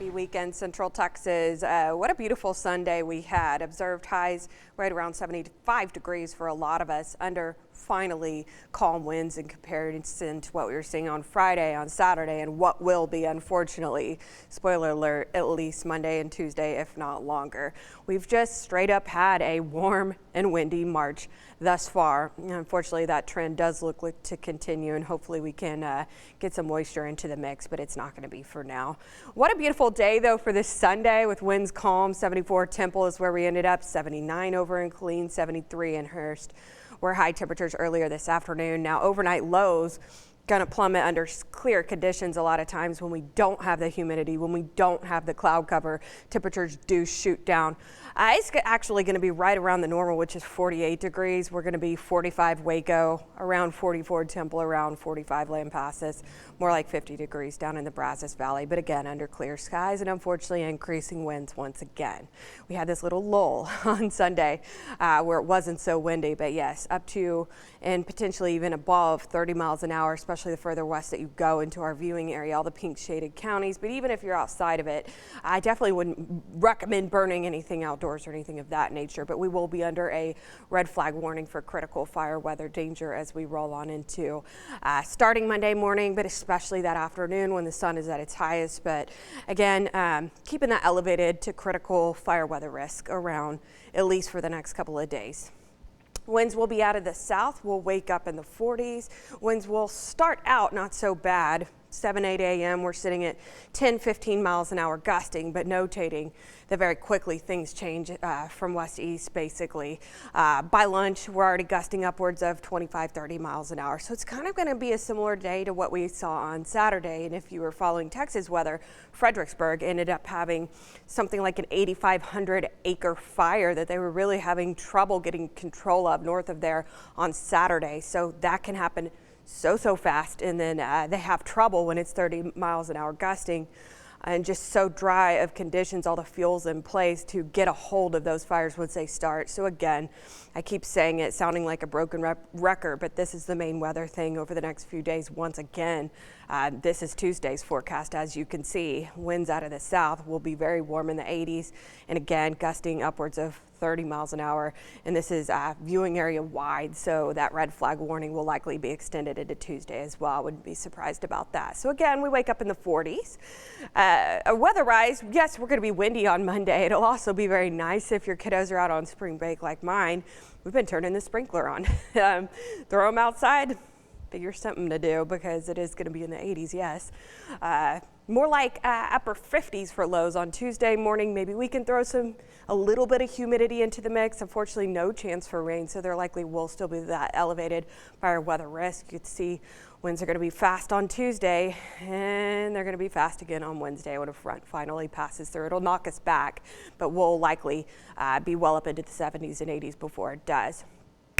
Happy weekend, Central Texas. What a beautiful Sunday we had. Observed highs right around 75 degrees for a lot of us, under finally calm winds in comparison to what we were seeing on Friday, on Saturday, and what will be, unfortunately, spoiler alert, at least Monday and Tuesday, if not longer. We've just straight up had a warm and windy March thus far. Unfortunately, that trend does look like to continue, and hopefully we can get some moisture into the mix, but it's not going to be for now. What a beautiful day, though, for this Sunday with winds calm. 74 Temple is where we ended up, 79 over in Killeen, 73 in Hurst. Were high temperatures earlier this afternoon. Now overnight lows going to plummet under clear conditions. A lot of times when we don't have the humidity, when we don't have the cloud cover, temperatures do shoot down. It's actually going to be right around the normal, which is 48 degrees. We're going to be 45 Waco, around 44 Temple, around 45 Lampasas, more like 50 degrees down in the Brazos Valley, but again under clear skies and unfortunately increasing winds once again. We had this little lull on Sunday where it wasn't so windy, but yes, up to and potentially even above 30 miles an hour, especially the further west that you go into our viewing area, all the pink shaded counties. But even if you're outside of it, I definitely wouldn't recommend burning anything outdoors or anything of that nature. But we will be under a red flag warning for critical fire weather danger as we roll on into starting Monday morning, but especially that afternoon when the sun is at its highest. But again, keeping that elevated to critical fire weather risk around at least for the next couple of days. Winds will be out of the south. We'll wake up in the 40s. Winds will start out not so bad. 7-8 a.m. we're sitting at 10-15 miles an hour gusting, but notating that very quickly things change from west to east basically. By lunch we're already gusting upwards of 25-30 miles an hour, so it's kind of going to be a similar day to what we saw on Saturday. And if you were following Texas weather, Fredericksburg ended up having something like an 8,500 acre fire that they were really having trouble getting control of north of there on Saturday. So that can happen so fast, and then they have trouble when it's 30 miles an hour gusting and just so dry of conditions, all the fuel's in place to get a hold of those fires once they start. So again, I keep saying it, sounding like a broken record, but this is the main weather thing over the next few days. Once again, this is Tuesday's forecast. As you can see, winds out of the south will be very warm in the 80s, and again, gusting upwards of 30 miles an hour. And this is viewing area wide, so that red flag warning will likely be extended into Tuesday as well. I wouldn't be surprised about that. So again, we wake up in the 40s. Weather-wise, yes, we're going to be windy on Monday. It'll also be very nice if your kiddos are out on spring break like mine. We've been turning the sprinkler on. Throw them outside, figure something to do, because it is going to be in the 80s, yes. More like upper 50s for lows on Tuesday morning. Maybe we can throw a little bit of humidity into the mix. Unfortunately, no chance for rain, so there likely will still be that elevated fire weather risk. You can see winds are going to be fast on Tuesday, and they're going to be fast again on Wednesday when a front finally passes through. It'll knock us back, but we'll likely be well up into the 70s and 80s before it does.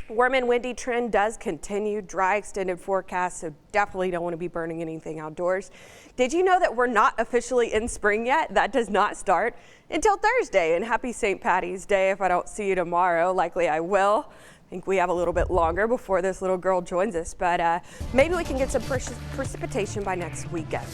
Warm and windy trend does continue. Dry extended forecast, so definitely don't want to be burning anything outdoors. Did you know that we're not officially in spring yet? That does not start until Thursday. And happy St. Patty's Day. If I don't see you tomorrow, likely I will. I think we have a little bit longer before this little girl joins us, but maybe we can get some precipitation by next weekend.